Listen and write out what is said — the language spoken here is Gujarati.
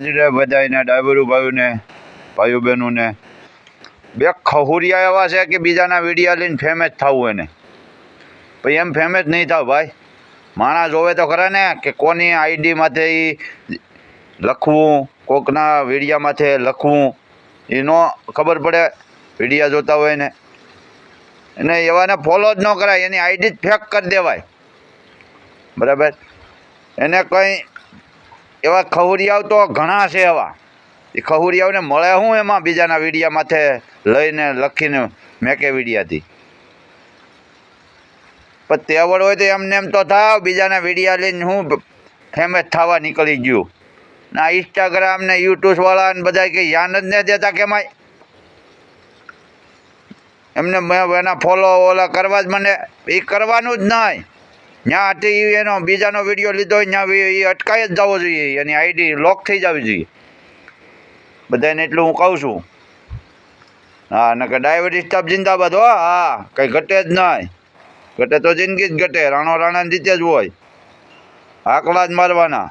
બધાને ડાયબરુ ભાઈઓને ભાઈઓ બહેનોને બે ખહુરિયા એવા છે કે બીજાના વિડીયા લઈને ફેમસ થવું એને પછી એમ ફેમસ નહીં થાવ ભાઈ. માણસ જોવે તો ખરા ને કે કોની આઈડી માથે એ લખવું, કોકના વિડીયા માથે લખવું એ ન ખબર પડે. વિડીયા જોતા હોય ને એને એવાને ફોલો જ ન કરાય, એની આઈડી જ ફેક કરી દેવાય. બરાબર. એને કંઈ એવા ખહુરિયાઓ તો ઘણા છે એવા. એ ખહુરિયાઓને મળે શું એમાં બીજાના વિડીયા માથે લઈને લખીને મેકે વિડીયાથી. પણ તેવડ હોય તો એમને એમ તો થાવ, બીજાના વિડીયા લઈને હું ફેમસ થવા નીકળી ગયું. ના ઇન્સ્ટાગ્રામ ને યુટ્યુબવાળા ને બધા કંઈ ધ્યાન જ નહીં દેતા કેમાંય. એમને એના ફોલો ઓલા કરવા જ મને એ કરવાનું જ નહીં. ત્યાં હતી એનો બીજાનો વિડીયો લીધો હોય ત્યાં એ અટકાઈ જ જવો જોઈએ, એની આઈડી લોક થઈ જવી જોઈએ. બધાને એટલું હું કહું છું. હા, નકર ડાયાબિટીસ સ્ટાફ જિંદાબાદ હો. હા, કંઈ ઘટે જ નહીં. ઘટે તો જિંદગી જ ઘટે. રાણો રાણાની રીતે જ હોય, આકડા જ મારવાના.